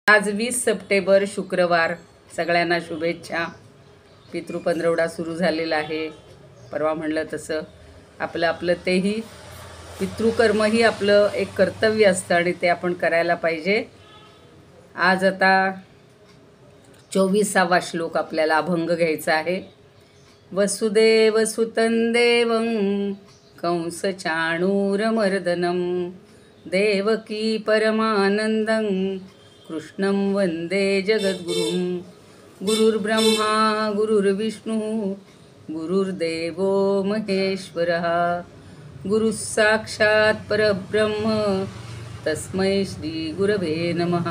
आज 20 सप्टेंबर शुक्रवार. सगळ्यांना शुभेच्छा. पितृपंधरवडा सुरू झालेला आहे. परवा म्हणलं तसं आपलं आपलं तेही पितृकर्मही आपलं एक कर्तव्य असतं आणि ते आपण करायला पाहिजे. आज आता 24वा श्लोक आपल्याला अभंग घ्यायचा आहे. वसुदेव सुतं देवं कंस चाणूरमर्दनं देवकी परमानंदं कृष्णं वंदे जगद्गुरुं. गुरुर्ब्रह्मा गुरुर्विष्णू गुरुर्देवो महेश्वरः गुरुः साक्षात् परब्रह्म तस्मै श्री गुरवे नमः.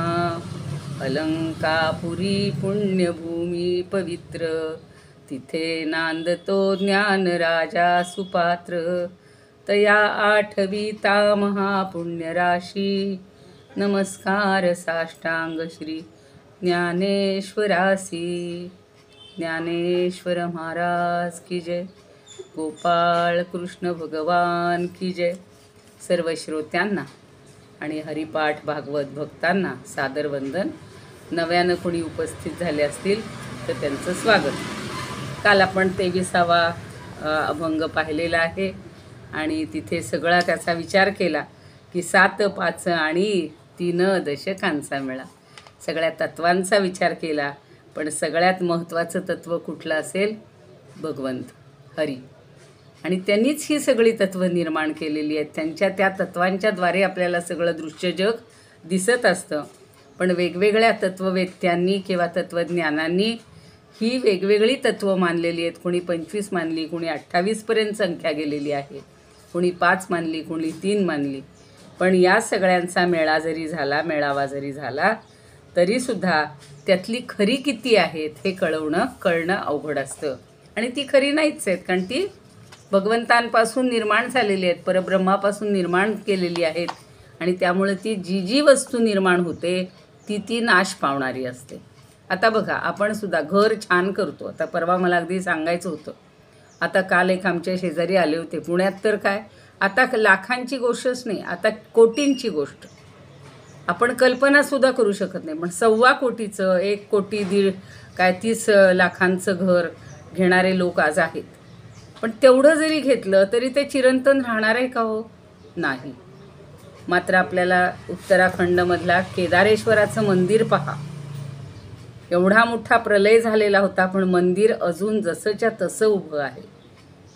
अलंकापुरी पुण्यभूमी पवित्र तिथे नांदतो ज्ञान राजा सुपात्र. तया आठविता महापुण्यराशी नमस्कार साष्टांग श्री ज्ञानेश्वरासी. ज्ञानेश्वर महाराज की जय. गोपाळ कृष्ण भगवान की जय. सर्व श्रोत्यांना आणि हरिपाठ भागवत भक्तांना सादर वंदन. नव्यानं कोणी उपस्थित झाले असतील तर त्यांचं स्वागत. काल आपण 23वा अभंग पाहिलेला आहे आणि तिथे सगळा त्याचा विचार केला की 7 5 आणि 3 दशकांचा मेळा. सगळ्या तत्वांचा विचार केला, पण सगळ्यात महत्त्वाचं तत्त्व कुठलं असेल? भगवंत हरी. आणि त्यांनीच ही सगळी तत्त्व निर्माण केलेली आहेत. त्यांच्या त्या तत्वांच्याद्वारे आपल्याला सगळं दृश्य जग दिसत असतं. पण वेगवेगळ्या तत्त्ववेत्यांनी किंवा तत्त्वज्ञानांनी ही वेगवेगळी तत्त्व मानलेली आहेत. कोणी 25 मानली, कोणी 28पर्यंत संख्या गेलेली आहे, कोणी 5 मानली, कोणी 3 मानली. पण या सगळ्यांचा मेळावा जरी झाला तरीसुद्धा त्यातली खरी किती आहेत हे कळणं अवघड असतं. आणि ती खरी नाहीच आहेत, कारण ती भगवंतांपासून निर्माण झालेली आहेत, परब्रह्मापासून निर्माण केलेली आहेत. आणि त्यामुळे ती जी वस्तू निर्माण होते ती नाश पावणारी असते. आता बघा, आपण सुद्धा घर छान करतो. आता परवा मला अगदी सांगायचं होतं. आता काल एक आमच्या शेजारी आले होते. पुण्यात तर काय, आता लाखांची गोष्टच नाही, आता कोटींची गोष्ट आपण कल्पनासुद्धा करू शकत नाही. पण 1.25 कोटीचं 1 कोटी 30 लाखांचं घर घेणारे लोक आज आहेत. पण तेवढं जरी घेतलं तरी ते चिरंतन राहणार आहे का? हो, नाही. मात्र आपल्याला उत्तराखंडमधला केदारेश्वराचं मंदिर पहा. एवढा मोठा प्रलय झालेला होता, पण मंदिर अजून जसंच्या तसं उभं आहे.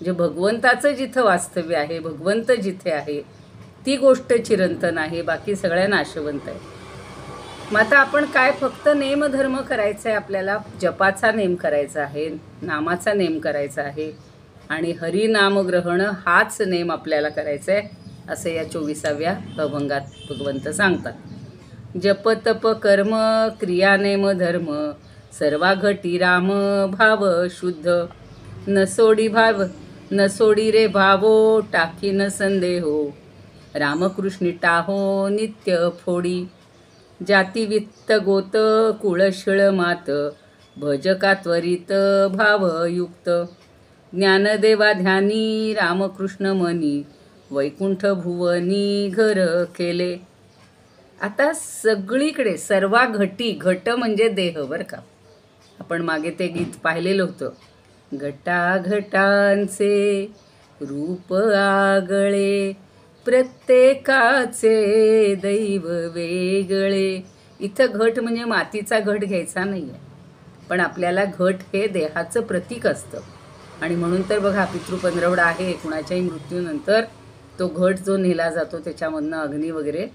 जे भगवंताचं जिथं वास्तव्य आहे, भगवंत जिथे आहे, ती गोष्ट चिरंतन आहे, बाकी सगळ्या नाशवंत आहे. मग आता आपण काय फक्त नेमधर्म करायचा आहे? आपल्याला जपाचा नेम करायचा आहे, नामाचा नेम करायचा आहे आणि हरिनामग्रहण हाच नेम आपल्याला करायचा आहे, असं या 24व्या अभंगात भगवंत सांगतात. जप तप कर्म क्रिया नेम धर्म सर्वा घटी राम भाव शुद्ध. न सोडी रे भावो टाकी न संदेहो रामकृष्णी टाहो नित्य फोडी. जाती वित्त गोत कुळशिळ मात भजका त्वरित भावयुक्त. ज्ञानदेवा ध्यानी रामकृष्ण मनी वैकुंठ भुवनी घर केले. आता सगळीकडे सर्वा घटी, घट म्हणजे देह बरं का. आपण मागे ते गीत पाहिलेलं होतं. घटाघटांचे रूप आगळे प्रत्येकाचे दैव वेगळे. इथं घट म्हणजे मातीचा घट घ्यायचा नाही आहे, पण आपल्याला घट हे देहाचं प्रतीक असतं. आणि म्हणून तर बघा, पितृपंधरवडा आहे. कुणाच्याही मृत्यूनंतर तो घट जो नेला जातो त्याच्यामधनं अग्नी वगैरे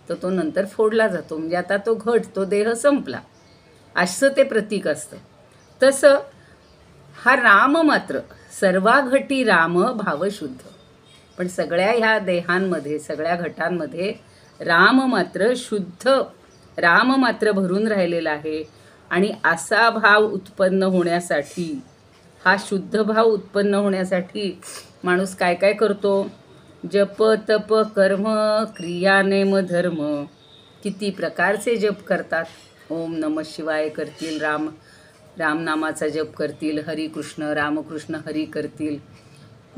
तर तो नंतर फोडला जातो. म्हणजे आता तो घट, तो देह संपला, असं ते प्रतीक असतं. तसं हा राम मात्र सर्वा घटी राम भावशुद्ध. पण सगळ्या ह्या देहांमध्ये, सगळ्या घटांमध्ये राम मात्र शुद्ध, राम मात्र भरून राहिलेला आहे. आणि असा भाव उत्पन्न होण्यासाठी, हा शुद्ध भाव उत्पन्न होण्यासाठी माणूस काय काय करतो? जप तप कर्म क्रिया नेम धर्म. किती प्रकारचे जप करतात. ओम नमः शिवाय करतील, रामनामाचा जप करतील, हरिकृष्ण रामकृष्ण हरी करतील.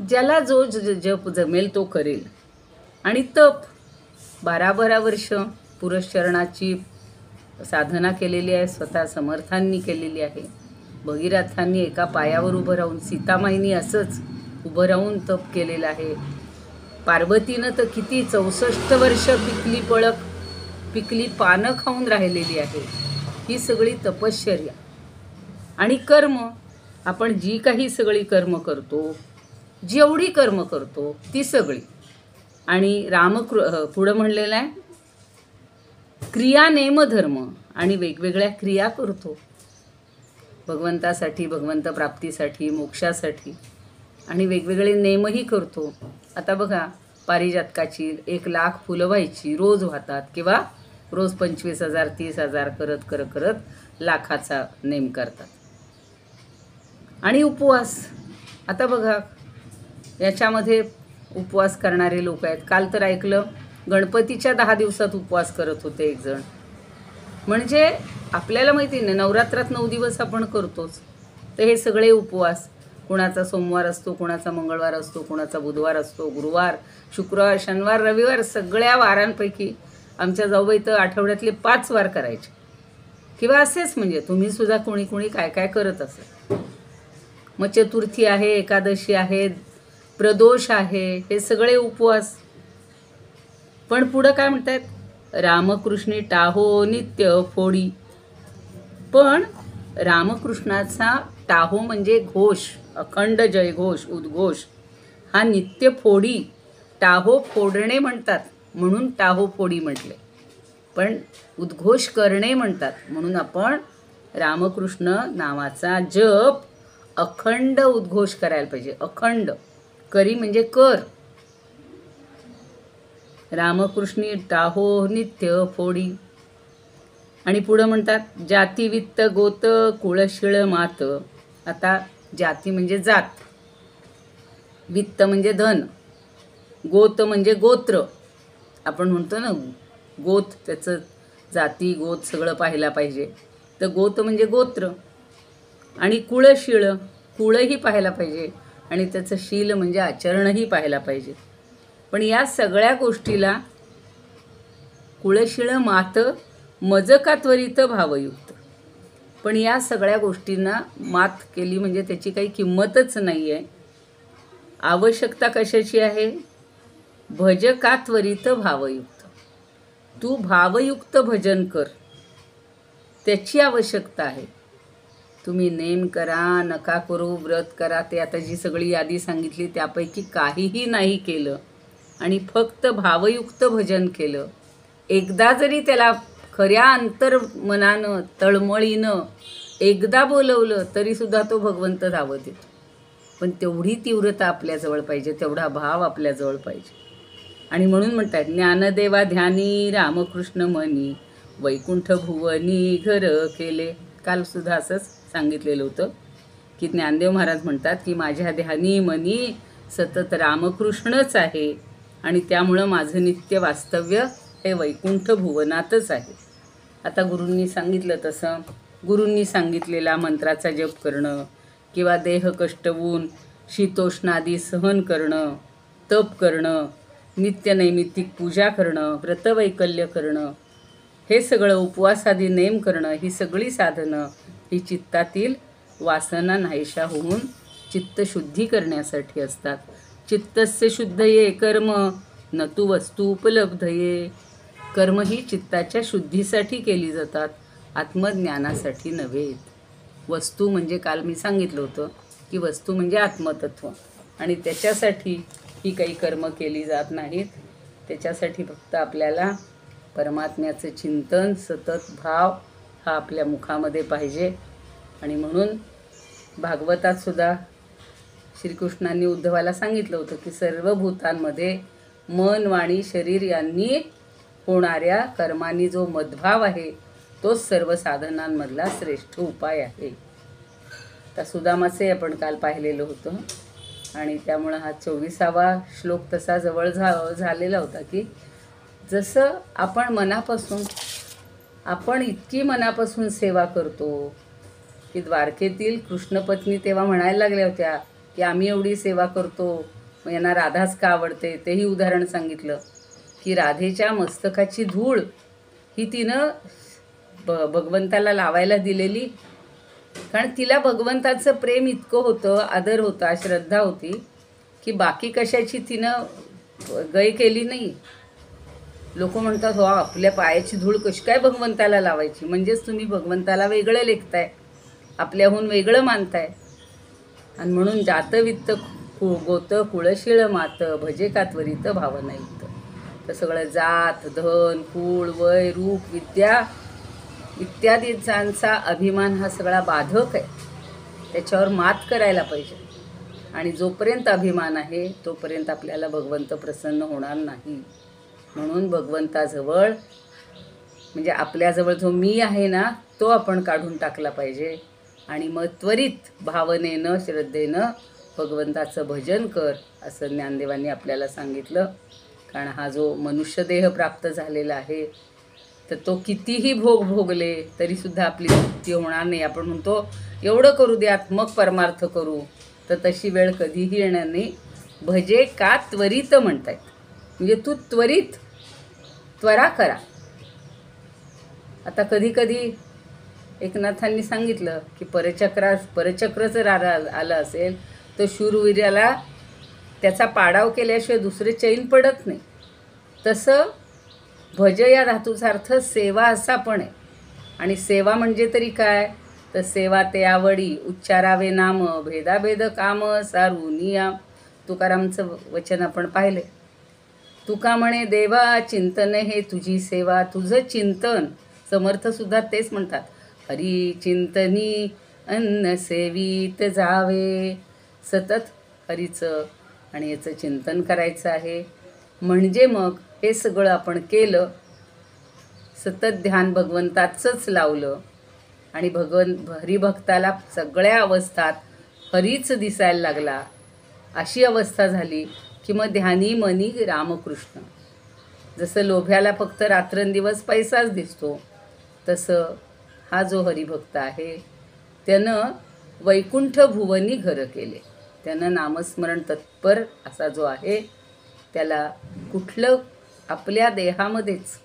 ज्याला जो जप जमेल तो करेल. आणि तप 12-12 वर्ष पुरश्चरणाची साधना केलेली आहे, स्वतः समर्थांनी केलेली आहे. भगीरथांनी एका पायावर उभं राहून, सीतामाईंनी असंच उभं राहून तप केलेलं आहे. पार्वतीनं तर किती 64 वर्ष पिकली पानं खाऊन राहिलेली आहे. ही सगळी तपश्चर्या आणि कर्म. आपण जी काही सगळी कर्म करतो, जेवढी कर्म करतो ती सगळी. आणि पुढं म्हणलेलं आहे, क्रिया नेम धर्म, आणि वेगवेगळ्या क्रिया करतो भगवंतासाठी, भगवंत प्राप्तीसाठी, मोक्षासाठी, आणि वेगवेगळे नेमही करतो. आता बघा, पारिजातकाची 1,00,000 फुलं व्हायची, रोज वाहतात, किंवा रोज 25,000 30,000 करत लाखाचा नेम करतात. आणि उपवास, आता बघा याच्यामध्ये उपवास करणारे लोक आहेत. काल तर ऐकलं, गणपतीच्या 10 दिवसात उपवास करत होते एक जण. म्हणजे आपल्याला माहिती नाही, नवरात्रात 9 दिवस आपण करतोच, तर हे सगळे उपवास, कुणाचा सोमवार असतो, कुणाचा मंगळवार असतो, कुणाचा बुधवार असतो, गुरुवार, शुक्रवार, शनिवार, रविवार, सगळ्या वारांपैकी आमच्या जाऊबाई तर आठवड्यातले 5 वार करायचे, किंवा असेच. म्हणजे तुम्ही सुद्धा कोणी काय काय करत असेल. मग चतुर्थी आहे, एकादशी आहे, प्रदोष आहे, हे सगळे उपवास. पण पुढं काय म्हणतात, रामकृष्णी टाहो नित्य फोडी. पण रामकृष्णाचा टाहो म्हणजे घोष, अखंड जयघोष, उद्घोष, हा नित्य फोडी. टाहो फोडणे म्हणतात म्हणून टाहो फोडी म्हटले, पण उद्घोष करणे म्हणतात, म्हणून आपण रामकृष्ण नावाचा जप अखंड उद्घोष करायला पाहिजे. अखंड करी म्हणजे कर. रामकृष्णी टाहो नित्य फोडी. आणि पुढं म्हणतात, जाती वित्त गोत कुळशिळ मात. आता जाती म्हणजे जात, वित्त म्हणजे धन, गोत म्हणजे गोत्र. आपण म्हणतो ना गोत, त्याचं जाती गोत सगळं पाहायला पाहिजे, तर गोत म्हणजे गोत्र. आणि कुळशिळ, कुळही पाहायला पाहिजे, आणि त्याचं शील म्हणजे आचरणही पाहायला पाहिजे. पण या सगळ्या गोष्टीला कुळशिळ मात मजका त्वरित भावयुक्त. पण या सगळ्या गोष्टींना मात केली म्हणजे त्याची काही किंमतच नाही आहे. आवश्यकता कशाची आहे, भजका त्वरित भावयुक्त. तू भावयुक्त भजन कर, त्याची आवश्यकता आहे. तुम्ही नेम करा, नका करू, व्रत करा, ते आता जी सगळी यादी सांगितली त्यापैकी काहीही नाही केलं आणि फक्त भावयुक्त भजन केलं, एकदा जरी त्याला खऱ्या अंतर्मनानं तळमळीनं एकदा बोलवलं तरीसुद्धा तो भगवंत धावत येतो. पण तेवढी तीव्रता आपल्याजवळ पाहिजे, तेवढा भाव आपल्याजवळ पाहिजे. आणि म्हणून म्हणतात, ज्ञानदेवा ध्यानी रामकृष्ण मनी वैकुंठ भुवनी घर केले. कालसुद्धा असंच सांगितलेलं होतं की ज्ञानदेव महाराज म्हणतात की माझ्या ध्यानी मनी सतत रामकृष्णच आहे, आणि त्यामुळं माझं नित्य वास्तव्य हे वैकुंठ भुवनातच आहे. आता गुरूंनी सांगितलं तसं, गुरूंनी सांगितलेला मंत्राचा जप करणं, किंवा देह कष्टवून शीतोष्णादी सहन करणं, तप करणं, नित्यनैमित्तिक पूजा करणं, व्रतवैकल्य करणं, हे सगळं उपवासादी नेम करणं, ही सगळी साधनं ही चित्तातील वासना नाहीशा होऊन चित्तशुद्धी करण्यासाठी असतात. चित्तस्य शुद्धये कर्म न तु वस्तू उपलब्धये. कर्म ही चित्ताच्या शुद्धीसाठी केली जातात, आत्मज्ञानासाठी नव्हे. वस्तू म्हणजे काल मी सांगितलं होतं की वस्तू म्हणजे आत्मतत्व, आणि त्याच्यासाठी ही काही कर्म केली जात नाहीत. त्याच्यासाठी फक्त आपल्याला परमात्म्याचं चिंतन, सतत भाव हा आपल्या मुखामध्ये पाहिजे. आणि म्हणून भागवतात सुद्धा श्रीकृष्णांनी उद्धवाला सांगितलं होतं की सर्व भूतांमध्ये मन, वाणी, शरीर यांनी होणाऱ्या कर्मांनी जो मदभाव आहे तोच सर्व साधनांमधला श्रेष्ठ उपाय आहे. तर सुदामाचे आपण काल पाहिलेलं होतं, आणि त्यामुळं हा 24वा श्लोक तसा जवळ झालेला होता की जसं आपण इतकी मनापासून सेवा करतो की द्वारकेतील कृष्णपत्नी तेव्हा म्हणायला लागल्या होत्या की आम्ही एवढी सेवा करतो, मग यांना राधाच का आवडते. तेही उदाहरण सांगितलं की राधेच्या मस्तकाची धूळ ही तिनं भगवंताला लावायला दिलेली, कारण तिला भगवंताचं प्रेम इतकं होतं, आदर होता, श्रद्धा होती की बाकी कशाची तिनं गय केली नाही. लोक म्हणतात हो आपल्या पायाची धूळ कशी काय भगवंताला लावायची, म्हणजेच तुम्ही भगवंताला वेगळं लेखताय, आपल्याहून वेगळं मानताय. आणि म्हणून जातवित्त गोत कुळशीळ मात भजे का त्वरित भावना युक्त. तर सगळं जात धन कुळ वय रूप विद्या इत्यादींचा अभिमान हा सगळा बाधक आहे, त्याच्यावर मात करायला पाहिजे. आणि जोपर्यंत अभिमान आहे तोपर्यंत आपल्याला भगवंत प्रसन्न होणार नाही. म्हणून भगवंताजवळ म्हणजे आपल्याजवळ जो मी आहे ना तो आपण काढून टाकला पाहिजे. आणि मग त्वरित भावनेनं श्रद्धेनं भगवंताचं भजन कर असं ज्ञानदेवांनी आपल्याला सांगितलं. कारण हा जो मनुष्यदेह प्राप्त झालेला आहे तर तो कितीही भोग भोगले तरीसुद्धा आपली तृप्ती होणार नाही. आपण म्हणतो एवढं करू द्यात मग परमार्थ करू, तर तशी वेळ कधीही येणार नाही. भजे का त्वरित म्हणतायत, म्हणजे तू त्वरा करा. आता कधी कधी एकनाथांनी सांगितलं की परचक्र जर आलं असेल तर शूरवीर्याला त्याचा पाडाव केल्याशिवाय दुसरे चैन पडत नाही. तसं भज या धातूचा अर्थ सेवा असा पण आहे. आणि सेवा म्हणजे तरी काय, तर सेवा ते आवडी उच्चारावे नाम भेदाभेद काम सारू निया. तुकारामचं वचन आपण पाहिले. तुका म्हणे देवा चिंतन हे तुझी सेवा, तुझं चिंतन. समर्थसुद्धा तेच म्हणतात, हरी चिंतनी अन्न सेवित जावे. सतत हरीचं आणि याचं चिंतन करायचं आहे. म्हणजे मग हे सगळं आपण केलं, सतत ध्यान भगवंताचंच लावलं आणि हरिभक्ताला सगळ्या अवस्थात हरीच दिसायला लागला, अशी अवस्था झाली की मग ध्यानी मनी रामकृष्ण. जसं लोभ्याला फक्त रात्रंदिवस पैसाच दिसतो, तसं हा जो हरिभक्त आहे त्यानं वैकुंठ भुवनी घर केले. त्यानं नामस्मरण तत्पर असा जो आहे त्याला कुठलं आपल्या देहामध्येच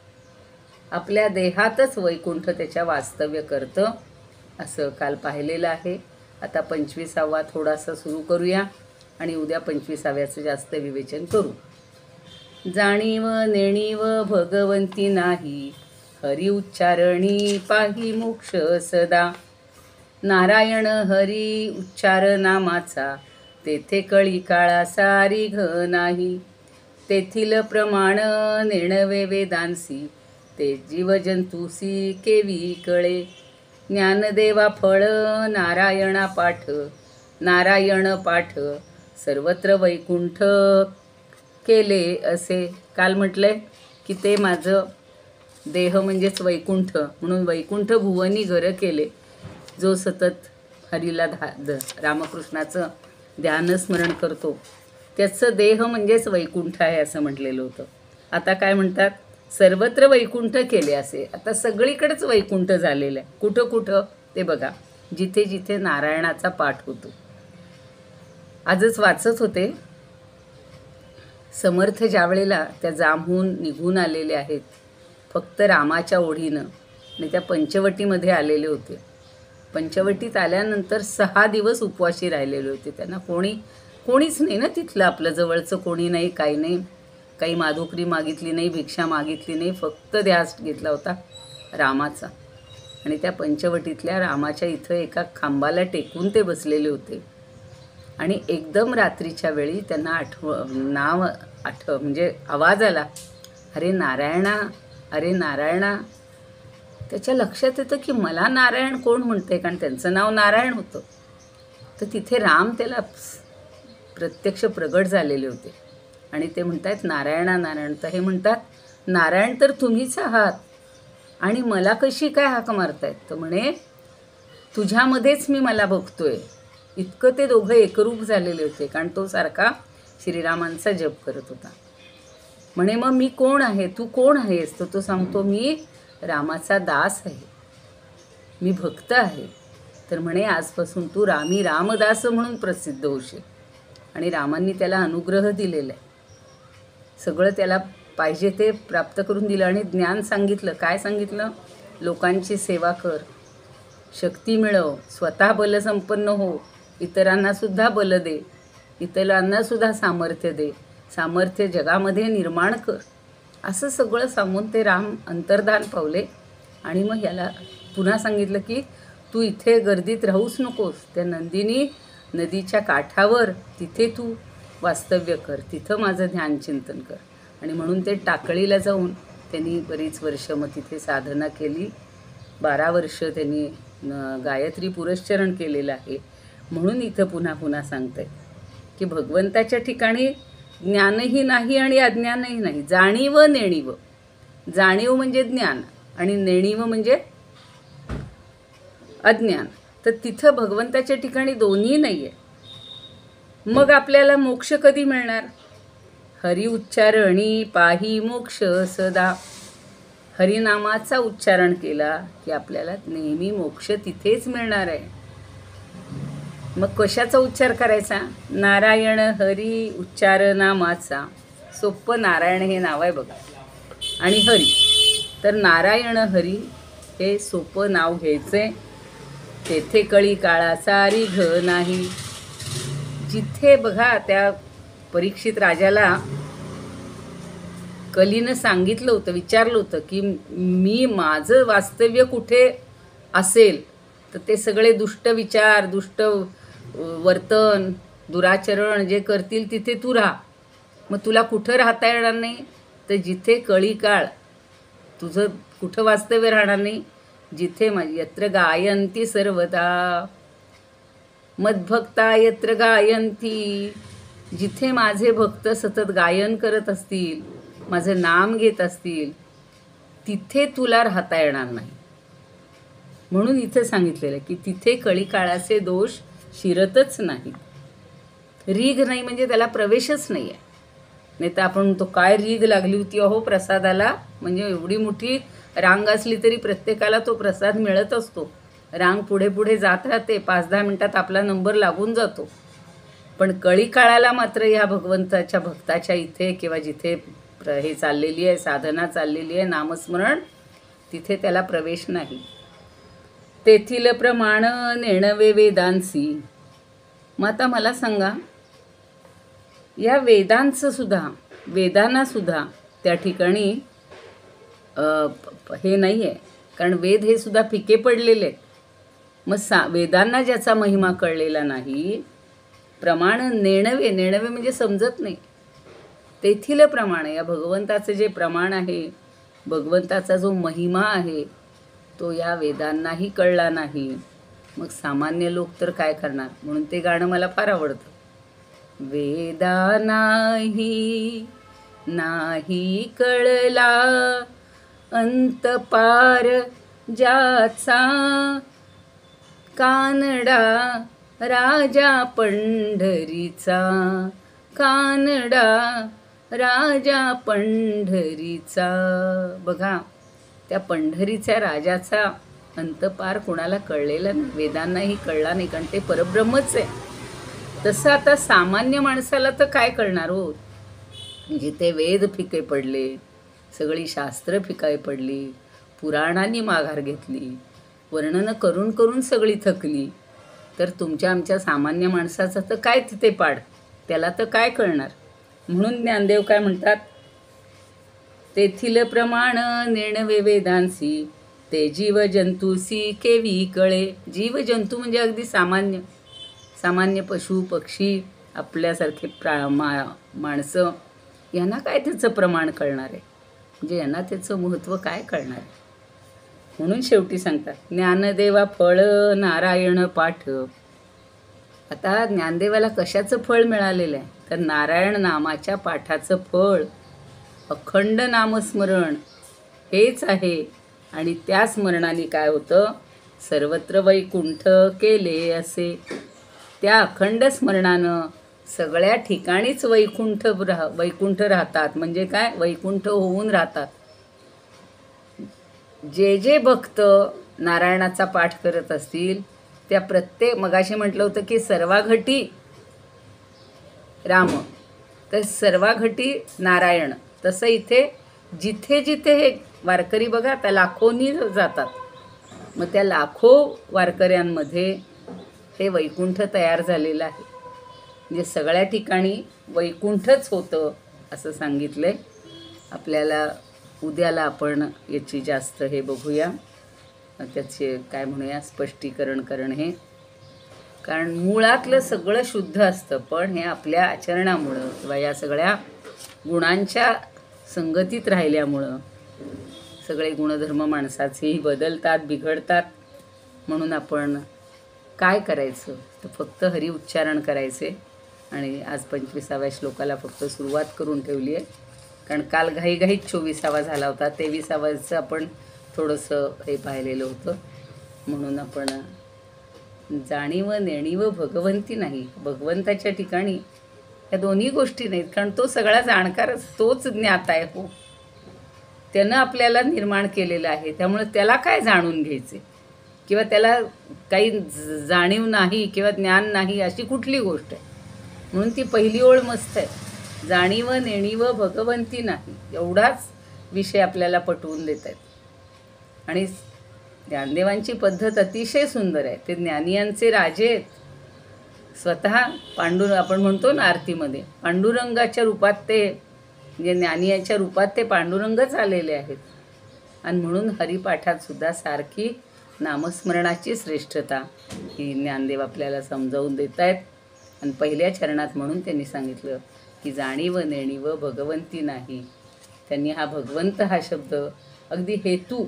आपल्या देहातच वैकुंठ त्याच्या वास्तव्य करतं असं काल पाहिलेलं आहे. आता 25वा थोडासा सुरू करूया आणि उद्या 25व्याचं जास्त विवेचन करू. जाणीव नेणीव भगवंती नाही, हरी उच्चारणी पाही मोक्ष सदा. नारायण हरी उच्चार नामाचा, तेथे कळी काळा सारी घ नाही. तेथील प्रमाण नेणवे वेदांसी, ते जीवजंतुसी केवी कळे. ज्ञानदेवा फळ नारायणा पाठ, नारायण पाठ सर्वत्र वैकुंठ केले असे. काल म्हटलंय की ते माझं देह म्हणजेच वैकुंठ, म्हणून वैकुंठ भुवनी घर केले. जो सतत हरीला रामकृष्णाचं ध्यानस्मरण करतो त्याचं देह म्हणजेच वैकुंठ आहे असं म्हटलेलं होतं. आता काय म्हणतात, सर्वत्र वैकुंठ केले असे. आता सगळीकडेच वैकुंठ झालेलं आहे. कुठं कुठं ते बघा, जिथे जिथे नारायणाचा पाठ होतो. आजच वाचत होते, समर्थ ज्या वेळेला त्या जांभून निघून आलेले आहेत फक्त रामाच्या ओढीनं आणि त्या पंचवटीमध्ये आलेले होते. पंचवटीत आल्यानंतर 6 दिवस उपवाशी राहिलेले होते. त्यांना कोणीच नाही ना तिथलं, आपलं जवळचं कोणी नाही, काही नाही. काही माधुकरी मागितली नाही, भिक्षा मागितली नाही, फक्त ध्यास घेतला होता रामाचा. आणि त्या पंचवटीतल्या रामाच्या इथं एका खांबाला टेकून ते बसलेले होते. आणि एकदम रात्रीच्या वेळी त्यांना म्हणजे आवाज आला, अरे नारायणा, अरे नारायणा. त्याच्या लक्षात येतं की मला नारायण कोण म्हणते, कारण त्यांचं नाव नारायण होतं. तर तिथे राम त्याला प्रत्यक्ष प्रगट झालेले होते आणि ते म्हणतात नारायणा नारायण. तर हे म्हणतात नारायण तर तुम्हीच आहात आणि मला कशी काय हाक मारतायत. तर म्हणे तुझ्यामध्येच मी मला बघतोय. इतकं ते दोघं एकरूप झालेले होते, कारण तो सारखा श्रीरामांचा जप करत होता. म्हणे मग मी कोण आहे, तू कोण आहेस. तर तो सांगतो मी रामाचा दास आहे, मी भक्त आहे. तर म्हणे आजपासून तू रामदास म्हणून प्रसिद्ध होशील. आणि रामांनी त्याला अनुग्रह दिलेला आहे, सगळं त्याला पाहिजे ते प्राप्त करून दिलं. आणि ज्ञान सांगितलं. काय सांगितलं, लोकांची सेवा कर, शक्ती मिळव, स्वतः बलसंपन्न हो, इतरांनासुद्धा बल दे, इतरांनासुद्धा सामर्थ्य दे, सामर्थ्य जगामध्ये निर्माण कर, असं सगळं सांगून ते राम अंतर्धान पावले. आणि मग याला पुन्हा सांगितलं की तू इथे गर्दीत राहूच नकोस, त्या नंदिनी नदीच्या काठावर तिथे तू वास्तव्य कर, तिथं माझं ध्यान चिंतन कर. आणि म्हणून ते टाकळीला जाऊन त्यांनी बरीच वर्ष मग तिथे साधना केली. 12 वर्ष त्यांनी गायत्री पुरश्चरण केलेलं आहे. म्हणून इथं पुन्हा पुन्हा सांगते की भगवंताच्या ठिकाणी ज्ञानही नाही आणि अज्ञानही नाही, जाणीव नेणीव. जाणीव म्हणजे ज्ञान आणि नेणीव म्हणजे अज्ञान. तर तिथं भगवंताच्या ठिकाणी दोन्ही नाही आहे. मग आपल्याला मोक्ष कधी मिळणार? हरी उच्चारणी पाही मोक्ष सदा. हरिनामाचा उच्चारण केला की आपल्याला नेहमी मोक्ष तिथेच मिळणार आहे. मग कशाचा उच्चार करायचा? नारायण हरी उच्चारनामाचा. सोप्पं नारायण हे नाव आहे बघा, आणि हरी. तर नारायण हरी हे सोपं नाव घ्यायचे. तेथे कळी काळा सारी घ नाही. जिथे बघा त्या परीक्षित राजाला कलीनं सांगितलं होतं, विचारलं होतं की मी माझं वास्तव्य कुठे असेल, तर ते सगळे दुष्ट विचार, दुष्ट वर्तन, दुराचरण जे करतील तिथे तू राहा. मग तुला कुठं राहता येणार नाही? तर जिथे कळी काळ, तुझं कुठं वास्तव्य राहणार नाही? जिथे माझी यत्र गायंती सर्वदा मद्भक्ता यत्र गायंती. जिथे माझे भक्त सतत गायन करत असतील, माझं नाम घेत असतील, तिथे तुला राहता येणार नाही. म्हणून इथं सांगितलेलं की तिथे कळी काळाचे दोष शिरतच नाही. रीग नाही म्हणजे त्याला प्रवेशच नाही आहे. नाही तर आपण तो काय रीग लागली होती अहो प्रसादाला, म्हणजे एवढी मोठी रांग असली तरी प्रत्येकाला तो प्रसाद मिळत असतो. रांग पुढे पुढे जात राहते, 5-10 मिनटात आपला नंबर लागून जातो. पण कळी काळाला मात्र ह्या भगवंताच्या भक्ताच्या इथे किंवा जिथे हे चाललेली आहे, साधना चाललेली आहे, नामस्मरण, तिथे त्याला प्रवेश नाही. तेथील प्रमाण नेणवे वेदांसी. मग आता मला सांगा, या वेदांना सुद्धा त्या ठिकाणी हे नाही आहे, कारण वेद हे सुद्धा फिके पडलेले आहेत. मग वेदांना ज्याचा महिमा कळलेला नाही, प्रमाण नेणवे म्हणजे समजत नाही. तेथील प्रमाण, या भगवंताचं जे प्रमाण आहे, भगवंताचा जो महिमा आहे, तो या वेदांनाही कळला नाही. मग सामान्य लोक तर काय करणार? म्हणून ते गाणं मला फार आवडतं. वेदा नाही कळला अंत पार ज्याचा, कानडा राजा पंढरीचा, कानडा राजा पंढरीचा. बघा, त्या पंढरीच्या राजाचा अंतपार कोणाला कळलेला नाही, वेदांनाही कळला नाही, कारण ते परब्रह्मच आहे. तसं आता सामान्य माणसाला तर काय कळणार हो? जिथे वेद फिके पडले, सगळी शास्त्र फिकाई पडली, पुराणांनी माघार घेतली, वर्णनं करून करून सगळी थकली, तर तुमच्या आमच्या सामान्य माणसाचं तर काय तिथे पाड? त्याला तर काय कळणार? म्हणून ज्ञानदेव काय म्हणतात? तेथील प्रमाण नेणवे वेदांसी, ते जीवजंतूसी केवी कळे. जीवजंतू म्हणजे अगदी सामान्य पशु पक्षी, आपल्यासारखे माणसं, यांना काय त्याचं प्रमाण कळणार आहे? म्हणजे यांना त्याचं महत्त्व काय कळणार आहे? म्हणून शेवटी सांगतात, ज्ञानदेवा फळ नारायण पाठ. आता ज्ञानदेवाला कशाचं फळ मिळालेलं आहे? तर नारायण नामाच्या पाठाचं फळ, अखंड नामस्मरण हेच आहे. आणि त्या स्मरणाने काय होतं? सर्वत्र वैकुंठ केले असे. त्या अखंड स्मरणानं सगळ्या ठिकाणीच वैकुंठ राहतात. म्हणजे काय? वैकुंठ होऊन राहतात. जे जे भक्त नारायणाचा पाठ करत असतील, त्या प्रत्येक, मगाशी म्हटलं होतं की सर्वाघटी राम, तर सर्वाघटी नारायण. तसं इथे जिथे जिथे हे वारकरी बघा त्या लाखोनी जातात. मग त्या लाखो वारकऱ्यांमध्ये हे वैकुंठ तयार झालेलं आहे. म्हणजे सगळ्या ठिकाणी वैकुंठच होतं असं सांगितलं आहे. आपल्याला उद्याला आपण याची जास्त हे बघूया, त्याचे काय म्हणूया स्पष्टीकरण हे. कारण मुळातलं सगळं शुद्ध असतं, पण हे आपल्या आचरणामुळं किंवा या सगळ्या गुणांच्या संगतीत राहिल्यामुळं सगळे गुणधर्म माणसाचेही बदलतात, बिघडतात. म्हणून आपण काय करायचं तर फक्त हरी उच्चारण करायचे. आणि आज 25व्या श्लोकाला फक्त सुरुवात करून ठेवली आहे, कारण काल घाईघाईत 24वा झाला होता. 23वाचं आपण थोडंसं हे पाहिलेलं होतं. म्हणून आपण जाणीव नेणीव भगवंती नाही, भगवंताच्या ठिकाणी या दोन्ही गोष्टी नाहीत. कारण तो सगळा जाणकारच, तोच ज्ञात आहे. हो, त्यानं आपल्याला निर्माण केलेलं आहे. त्यामुळे त्याला काय जाणून घ्यायचे किंवा त्याला काही जाणीव नाही किंवा ज्ञान नाही अशी कुठली गोष्ट आहे. म्हणून ती पहिली ओळ मस्त आहे, जाणीव नेणीव भगवंती नाही. एवढाच विषय आपल्याला पटवून देत आहेत. आणि ज्ञानदेवांची पद्धत अतिशय सुंदर आहे. ते ज्ञानियांचे राजे आहेत. स्वतः आपण म्हणतो ना आरतीमध्ये पांडुरंगाच्या रूपात ते, म्हणजे ज्ञानियांच्या रूपात ते पांडुरंगच आलेले आहेत. आणि म्हणून हरिपाठात सुद्धा सारखी नामस्मरणाची श्रेष्ठता ही ज्ञानदेव आपल्याला समजावून देत आहेत. आणि पहिल्या चरणात म्हणून त्यांनी सांगितलं की जाणीव नेणीव भगवंती नाही. त्यांनी हा भगवंत हा शब्द अगदी हेतू,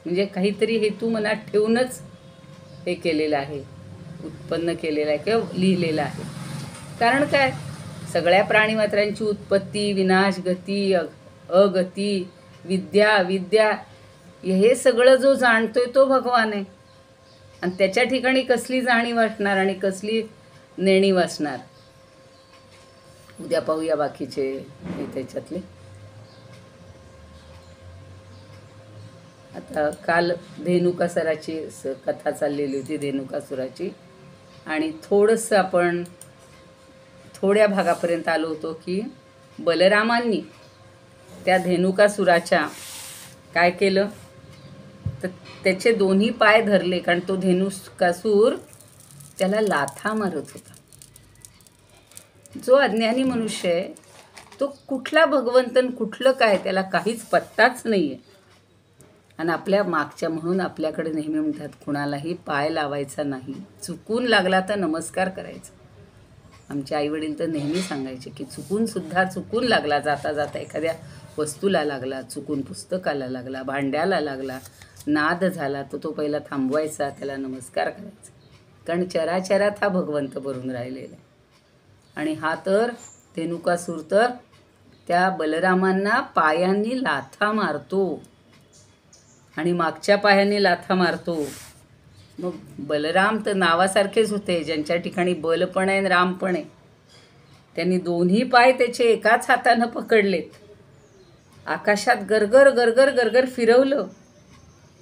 म्हणजे काहीतरी हेतू मनात ठेवूनच हे केलेलं आहे, उत्पन्न केलेलं आहे किंवा लिहिलेलं आहे. कारण काय, सगळ्या प्राणीमात्रांची उत्पत्ती, विनाश, गती, अगती, विद्या हे सगळं जो जाणतोय तो भगवान आहे. आणि त्याच्या ठिकाणी कसली जाणीव असणार आणि कसली नेणीव असणार. उद्या पाहूया बाकीचे हे त्याच्यातले. आता काल धेनुकासुराची कथा चाललेली होती, धेनुकासुराची. आणि थोडंसं आपण थोड्या भागापर्यंत आलो होतो की बलरामांनी त्या धेनुकासुराच्या काय केलं तर त्याचे दोन्ही पाय धरले. कारण तो धेनुकासूर त्याला लाथा मारत होता. जो अज्ञानी मनुष्य आहे तो कुठला भगवंतन कुठलं काय त्याला काहीच पत्ताच नाही आहे. आणि आपल्या मागच्या म्हणून आपल्याकडे नेहमी म्हणतात कुणालाही पाय लावायचा नाही, चुकून लागला तर नमस्कार करायचा. आमचे आईवडील तर नेहमी सांगायचे की चुकून लागला, जाता जाता एखाद्या वस्तूला लागला, चुकून पुस्तकाला लागला, भांड्याला लागला, नाद झाला तर तो पहिला थांबवायचा, त्याला नमस्कार करायचा. कारण चराचरात हा भगवंत भरून राहिलेला आहे. आणि हा तर धेनुकासूर तर त्या बलरामांना पायांनी लाथा मारतो आणि मागच्या पायाने लाथा मारतो. मग बलराम तर नावासारखेच होते, ज्यांच्या ठिकाणी बल पण आहे आणि राम पण आहे. त्यांनी दोन्ही पाय त्याचे एकाच हातानं पकडलेत, आकाशात गरगर गरगर गरगर फिरवलं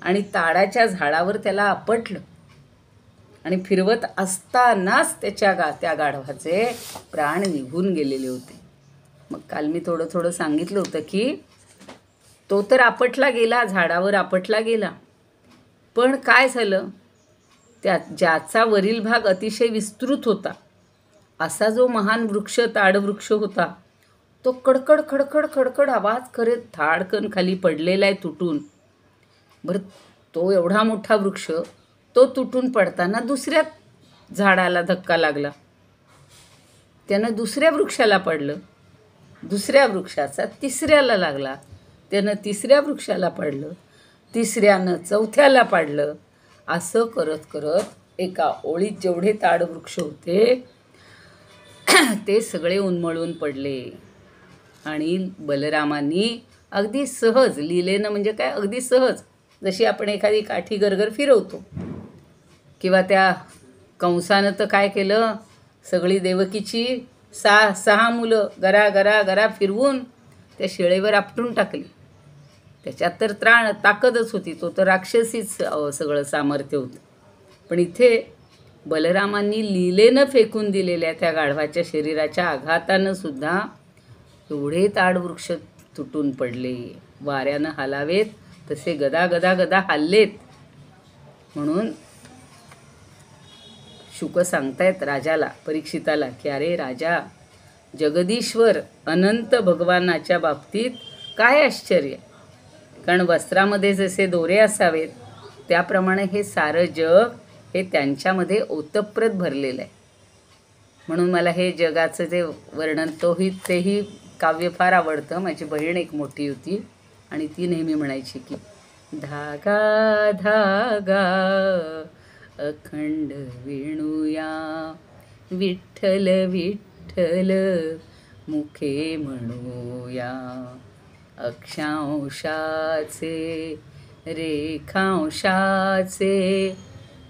आणि ताडाच्या झाडावर त्याला आपटलं. आणि फिरवत असतानाच त्या गाढवाचे प्राण निघून गेलेले होते. मग काल मी थोडं सांगितलं होतं की तो तर आपटला गेला, झाडावर आपटला गेला, पण काय झालं, ज्याचा वरील भाग अतिशय विस्तृत होता असा जो महान वृक्ष ताडवृक्ष होता तो कडकड खडखड खडखड आवाज करत धाडकन खाली पडलेला आहे तुटून. बरं, तो एवढा मोठा वृक्ष तो तुटून पडताना दुसऱ्या झाडाला धक्का लागला. त्यानं दुसऱ्या वृक्षाला पडलं, दुसऱ्या वृक्षाचा तिसऱ्याला लागला, त्यानं तिसऱ्या वृक्षाला पडलं, तिसऱ्यानं चौथ्याला पाडलं. असं करत करत एका ओळीत जेवढे ताडवृक्ष होते ते सगळे उन्मळून पडले. आणि बलरामांनी अगदी सहज लीलेनं, म्हणजे काय अगदी सहज, जशी आपण एखादी काठी गरगर फिरवतो किंवा त्या कंसानं तर काय केलं, सगळी देवकीची 6 मुलं गरा गरा गरा फिरवून त्या शिळेवर आपटून टाकली. त्याच्यात तर ताकदच होती, तो तर राक्षसीच सगळं सामर्थ्य होतं. पण इथे बलरामांनी लीलेनं फेकून दिलेल्या त्या गाढवाच्या शरीराच्या आघातानं सुद्धा एवढे ताडवृक्ष तुटून पडले. वाऱ्यानं हलावेत तसे गदा गदा गदा हल्लेत. म्हणून शुक सांगतायत राजाला, परीक्षिताला, की अरे राजा, जगदीश्वर अनंत भगवानाच्या बाबतीत काय आश्चर्य. कारण वस्त्रामध्ये जसे दोरे असावेत त्याप्रमाणे हे सारं जग हे त्यांच्यामध्ये ओतप्रोत भरलेलं आहे. म्हणून मला हे जगाचं जे वर्णन तेही काव्य फार आवडतं. माझी बहीण एक मोठी होती आणि ती नेहमी म्हणायची की धागा धागा अखंड विणूया, विठ्ठल विठ्ठल मुखे म्हणूया, अक्षांशाचे रेखांशाचे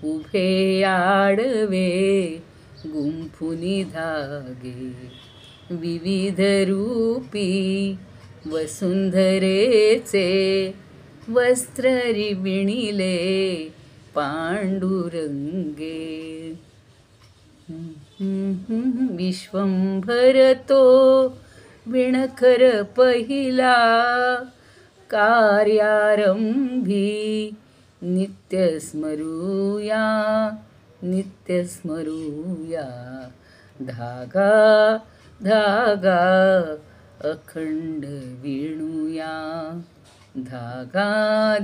उभे आडवे गुंफुनी धागे, विविध रूपी वसुंधरेचे वस्त्र विणिले पांडुरंगे. विश्वंभर तो विणकर पहिला, कार्यारंभी नित्य स्मरूया, नित्य स्मरूया, धागा धागा अखंड विणूया, धागा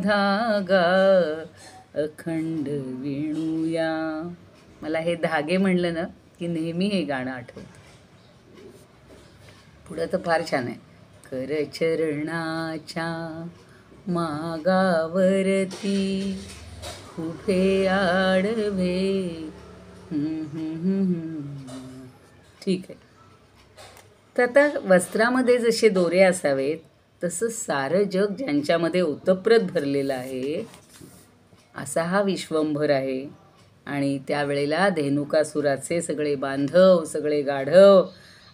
धागा अखंड विणूया. मला हे धागे म्हणलं ना की नेहमी हे गाणं आठवतं. पुढं तर फार छान आहे. करचरणाच्या मागावरती उभे आडवे. ठीक आहे. तर आता वस्त्रामध्ये जसे दोरे असावेत तसं सारं जग ज्यांच्यामध्ये ओतप्रोत भरलेलं आहे असा हा विश्वंभर आहे. आणि त्यावेळेला धेनुकासुराचे सगळे बांधव, सगळे गाढव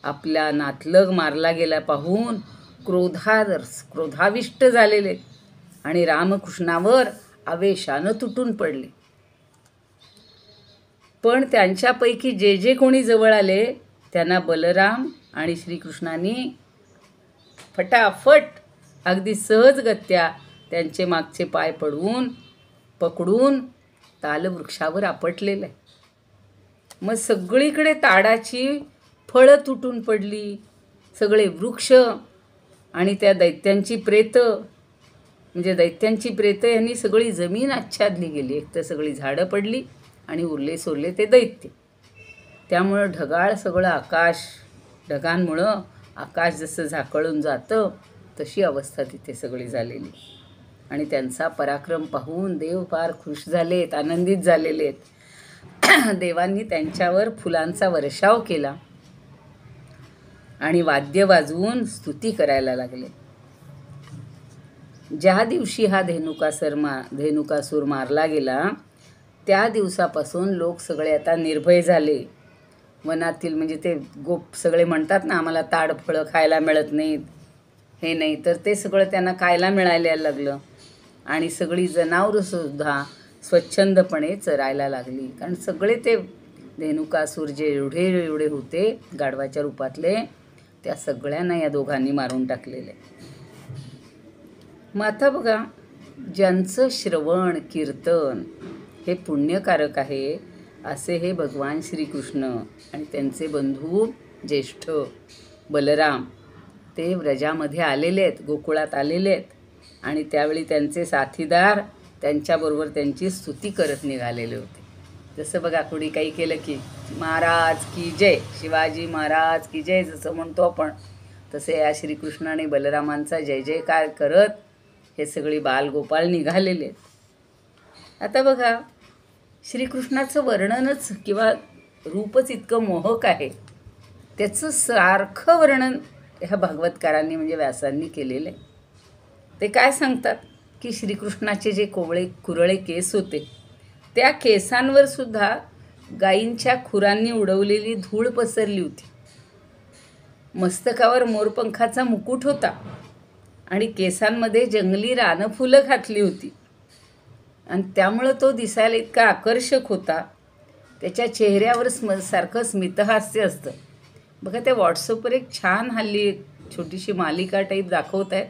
आपला नातलग मारला गेला पाहून क्रोधाविष्ट झालेले आणि रामकृष्णावर आवेशानं तुटून पडले. पण त्यांच्यापैकी जे जे कोणी जवळ आले त्यांना बलराम आणि श्रीकृष्णांनी फटाफट अगदी सहजगत्या त्यांचे मागचे पाय पकडून तालवृक्षावर आपटलेलं आहे. मग सगळीकडे ताडाची फळं तुटून पडली, सगळे वृक्ष आणि त्या दैत्यांची प्रेतं, म्हणजे दैत्यांची प्रेतं यांनी सगळी जमीन आच्छादली गेली. एक तर सगळी झाडं पडली आणि उरले सोरले ते दैत्य. त्यामुळं ढगाळ सगळं आकाश, ढगांमुळं आकाश जसं झाकळून जातं तशी अवस्था तिथे सगळी झालेली. आणि त्यांचा पराक्रम पाहून देव फार खुश झालेत, आनंदित झालेले आहेत. देवांनी त्यांच्यावर फुलांचा वर्षाव केला आणि वाद्य वाजवून स्तुती करायला लागले. ज्या दिवशी हा धेनुकासूर मारला गेला त्या दिवसापासून लोक सगळे आता निर्भय झाले. वनातील म्हणजे ते गोप सगळे म्हणतात ना, आम्हाला ताडफळं खायला मिळत नाहीत, हे नाही, तर ते सगळं त्यांना खायला मिळायला लागलं. आणि सगळी जनावरंसुद्धा स्वच्छंदपणे चरायला लागली. कारण सगळे ते धेनुकासूर जे एवढे होते गाढवाच्या रूपातले, त्या सगळ्यांना या दोघांनी मारून टाकलेले. मग आता बघा, ज्यांचं श्रवण कीर्तन हे पुण्यकारक आहे असे हे भगवान श्रीकृष्ण आणि त्यांचे बंधू ज्येष्ठ बलराम ते व्रजामध्ये आलेले आहेत, गोकुळात आलेले आहेत. आणि त्यावेळी त्यांचे साथीदार त्यांच्याबरोबर त्यांची स्तुती करत निघालेले होते. जसं बघा, कोणी काही केलं की महाराज की जय, शिवाजी महाराज की जय जसं म्हणतो आपण, तसे या श्रीकृष्ण आणि बलरामांचा जय जयकार करत हे सगळी बालगोपाळ निघालेले आहेत. आता बघा, श्रीकृष्णाचं वर्णनच किंवा रूपच इतकं मोहक आहे, त्याचं सारखं वर्णन ह्या भागवतकारांनी म्हणजे व्यासांनी केलेलं आहे. ते काय सांगतात की श्रीकृष्णाचे जे कुरळे केस होते त्या केसांवर सुद्धा गायींच्या खुरांनी उडवलेली धूळ पसरली होती. मस्तकावर मोरपंखाचा मुकुट होता आणि केसांमध्ये जंगली रानफुलं घातली होती. आणि त्यामुळं तो दिसायला इतका आकर्षक होता. त्याच्या चेहऱ्यावर सारखं स्मितहास्य असतं. बघा, त्या व्हॉट्सअपवर एक छान हल्ली छोटीशी मालिका टाईप दाखवत आहेत.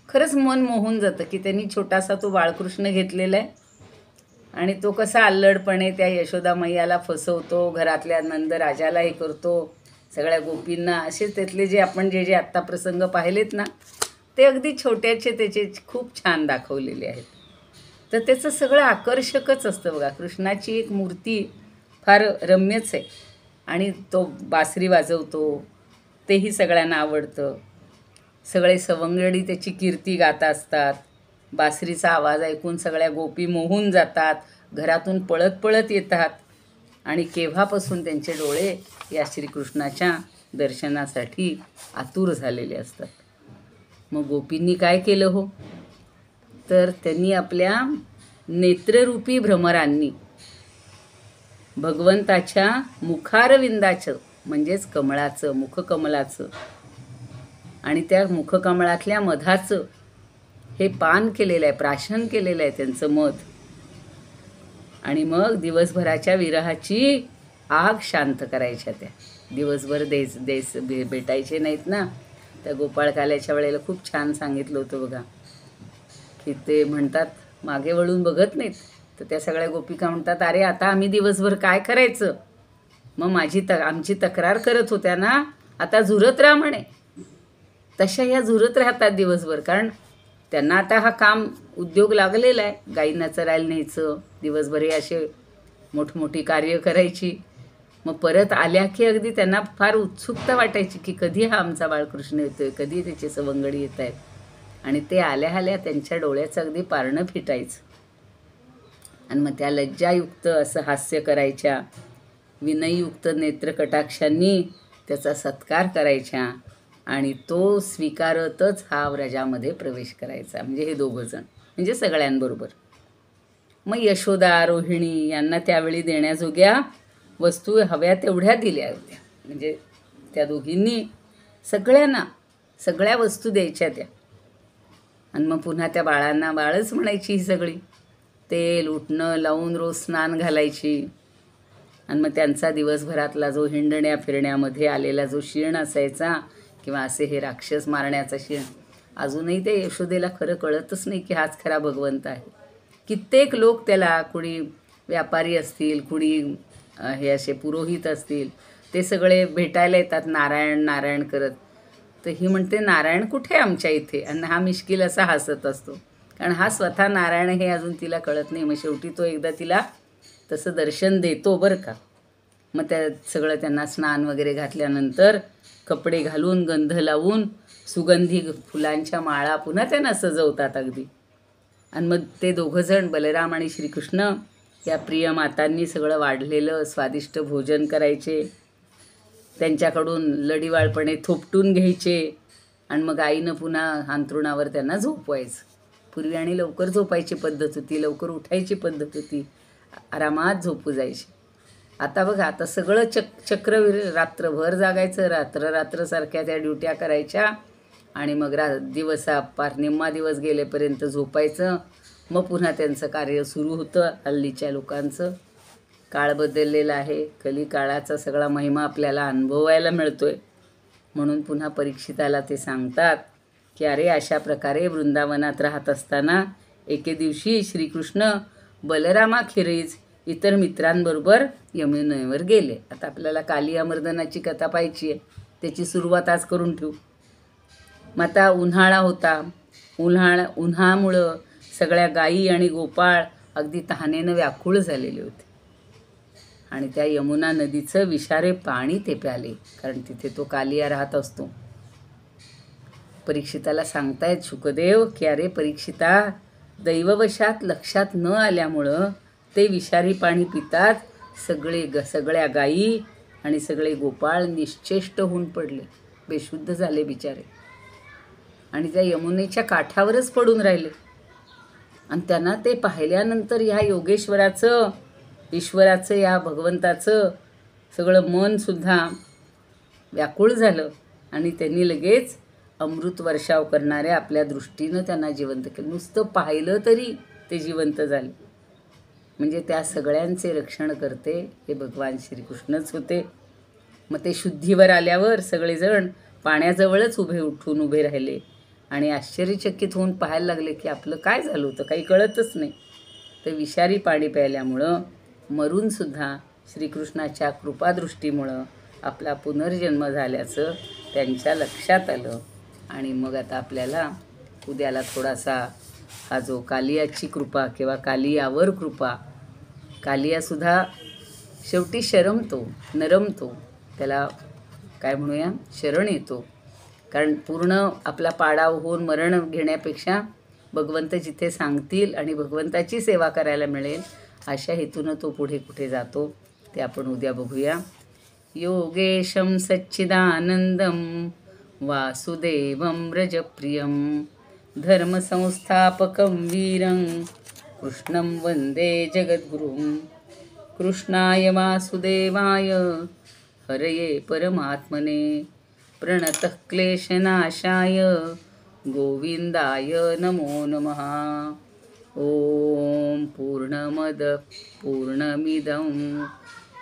खरंच मन मोहून जातं की त्यांनी छोटासा तो बाळकृष्ण घेतलेला आहे आणि तो कसा अल्लडपणे त्या यशोदा मैयाला फसवतो, घरातल्या नंदराजाला हे करतो, सगळ्या गोपींना, असे त्यातले जे आपण जे जे आत्ता प्रसंग पाहिलेत ना, ते अगदी छोट्याचे त्याचे खूप छान दाखवलेले आहेत. तर त्याचं सगळं आकर्षकच असतं बघा. कृष्णाची एक मूर्ती फार रम्यच आहे आणि तो बासरी वाजवतो तेही सगळ्यांना आवडतं. सगळे सवंगडी त्याची कीर्ती गात असतात. बासरीचा आवाज ऐकून सगळ्या गोपी मोहून जातात, घरातून पळत पळत येतात आणि केव्हापासून त्यांचे डोळे या श्रीकृष्णाच्या दर्शनासाठी आतुर झालेले असतात. मग गोपींनी काय केलं हो, तर त्यांनी आपल्या नेत्ररूपी भ्रमरांनी भगवंताच्या मुखारविंदाचं म्हणजेच कमळाचं, मुखकमलाचं आणि त्या मुखकमळातल्या मधाचं हे पान केलेलं आहे, प्राशन केलेलं आहे त्यांचं मध. आणि मग दिवसभराच्या विरहाची आग शांत करायच्या त्या. दिवसभर भेटायचे नाहीत ना. त्या गोपाळकाल्याच्या वेळेला खूप छान सांगितलं होतं बघा, की ते म्हणतात मागे वळून बघत नाहीत. तर त्या सगळ्या गोपिका म्हणतात, अरे आता आम्ही दिवसभर काय करायचं. मग आमची तक्रार करत होत्या ना, आता झुरत राहा म्हणे. तशा ह्या झुरत राहतात दिवसभर, कारण त्यांना आता हा काम उद्योग लागलेला आहे. गाईंना चरायला न्यायचं, दिवसभर हे असे मोठमोठी कार्य करायची. मग परत आल्या की अगदी त्यांना फार उत्सुकता वाटायची की कधी हा आमचा बाळकृष्ण येतोय, कधी त्याचे सवंगडी येत आहेत. आणि ते आल्या आल्या त्यांच्या डोळ्याचं अगदी पारणं फिटायचं. आणि मग त्या लज्जायुक्त असं हास्य करायच्या, विनययुक्त नेत्रकटाक्षांनी त्याचा सत्कार करायच्या आणि तो स्वीकारतच हा व्रजामध्ये प्रवेश करायचा. म्हणजे हे दोघंजण, म्हणजे सगळ्यांबरोबर. मग यशोदा, रोहिणी यांना त्यावेळी देण्याजोग्या वस्तू हव्या तेवढ्या दिल्या होत्या. म्हणजे त्या दोघींनी सगळ्यांना सगळ्या वस्तू द्यायच्या त्या. आणि मग पुन्हा त्या बाळांना बाळच म्हणायची ही सगळी. तेल उठणं लावून रोज स्नान घालायची. आणि मग त्यांचा दिवसभरातला जो हिंडण्या फिरण्यामध्ये आलेला जो शीण असायचा, किंवा असे हे राक्षस मारण्याचा शीण, अजूनही ते यशोदेला खरं कळतच नाही की हाच खरा भगवंत आहे. कित्येक लोक त्याला, कुणी व्यापारी असतील, कुणी हे असे पुरोहित असतील, ते सगळे भेटायला येतात नारायण नारायण करत. तर ही म्हणते नारायण कुठे आमच्या इथे. आणि हा मिश्किल असा हसत असतो, कारण हा स्वतः नारायण हे अजून तिला कळत नाही. मग शेवटी तो एकदा तिला तसं दर्शन देतो बरं का. मग त्या सगळं त्यांना स्नान वगैरे घातल्यानंतर कपडे घालून गंध लावून सुगंधी फुलांच्या माळा पुन्हा त्यांना सजवतात अगदी. आणि मग ते दोघंजण बलराम आणि श्रीकृष्ण या प्रिय मातांनी सगळं वाढलेलं स्वादिष्ट भोजन करायचे. त्यांच्याकडून लढीवाळपणे थोपटून घ्यायचे आणि मग आईनं पुन्हा अंथरुणावर त्यांना झोपवायचं. पूर्वी आणि लवकर झोपायची पद्धत होती, लवकर उठायची पद्धत होती, आरामात झोपू जायची. आता बघा, आता सगळं चक्रवीर, रात्रभर जागायचं, रात्रसारख्या त्या ड्युट्या करायच्या आणि मग पार निम्मा दिवस गेलेपर्यंत झोपायचं. मग पुन्हा त्यांचं कार्य सुरू होतं. हल्लीच्या लोकांचं काळ बदललेला आहे, कलिकाळाचा सगळा महिमा आपल्याला अनुभवायला मिळतोय. म्हणून पुन्हा परीक्षिताला ते सांगतात की अरे अशा प्रकारे वृंदावनात राहत असताना एके दिवशी श्रीकृष्ण बलरामाखेरीज इतर मित्रांबरोबर यमुनेवर गेले. आता आपल्याला कालियामर्दनाची कथा पाहायची आहे, त्याची सुरुवात आज करून ठेवू. मग आता उन्हाळा होता. उन्हामुळं सगळ्या गायी आणि गोपाळ अगदी तहानेनं व्याकुळ झालेले होते आणि त्या यमुना नदीचं विषारे पाणी ते प्याले, कारण तिथे तो कालिया राहत असतो. परीक्षिताला सांगतायत शुकदेव की अरे परीक्षिता, दैववशात लक्षात न आल्यामुळं ते विषारी पाणी पितात सगळ्या गायी आणि सगळे गोपाळ निश्चेष्ट होऊन पडले, बेशुद्ध झाले बिचारे आणि त्या यमुनेच्या काठावरच पडून राहिले. आणि त्यांना ते पाहिल्यानंतर ह्या योगेश्वराचं, ईश्वराचं, या भगवंताचं सगळं मनसुद्धा व्याकुळ झालं आणि त्यांनी लगेच अमृत वर्षाव करणाऱ्या आपल्या दृष्टीनं त्यांना जिवंत केलं. नुसतं पाहिलं तरी ते जिवंत झाले. म्हणजे त्या सगळ्यांचे रक्षण करते हे भगवान श्रीकृष्णच होते. मग ते शुद्धीवर आल्यावर सगळेजण पाण्याजवळच उठून उभे राहिले आणि आश्चर्यचकित होऊन पाहायला लागले की आपलं काय झालं होतं, काही कळतच नाही. तर विषारी पाणी प्यायल्यामुळं मरूनसुद्धा श्रीकृष्णाच्या कृपादृष्टीमुळं आपला पुनर्जन्म झाल्याचं त्यांच्या लक्षात आलं. आणि मग आता आपल्याला उद्याला थोडासा हा जो कालियाची कृपा किंवा कालियावर कृपा, कालियासुद्धा शेवटी शरमतो, नरमतो, त्याला काय म्हणूया, शरण येतो. कारण पूर्ण आपला पाडाव होऊन मरण घेण्यापेक्षा भगवंत जिथे सांगतील आणि भगवंताची सेवा करायला मिळेल अशा हेतूनं तो पुढे कुठे जातो ते आपण उद्या बघूया. योगेशं सच्चिदानंदं वासुदेवं व्रजप्रियं धर्मसंस्थापकं वीरं कृष्णं वन्दे जगद्गुरुं. कृष्णाय वासुदेवाय हरये परमात्मने प्रणतः क्लेशनाशाय गोविंदाय नमो नमः. ॐ पूर्णमद पूर्णमिदं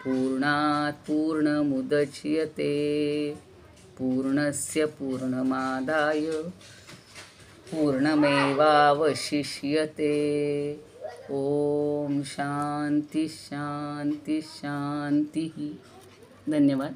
पूर्णात् पूर्णमुदच्यते पूर्णस्य पूर्णमादाय पूर्णमेवावशिष्यते. ॐ शांती शांती शांती. धन्यवाद.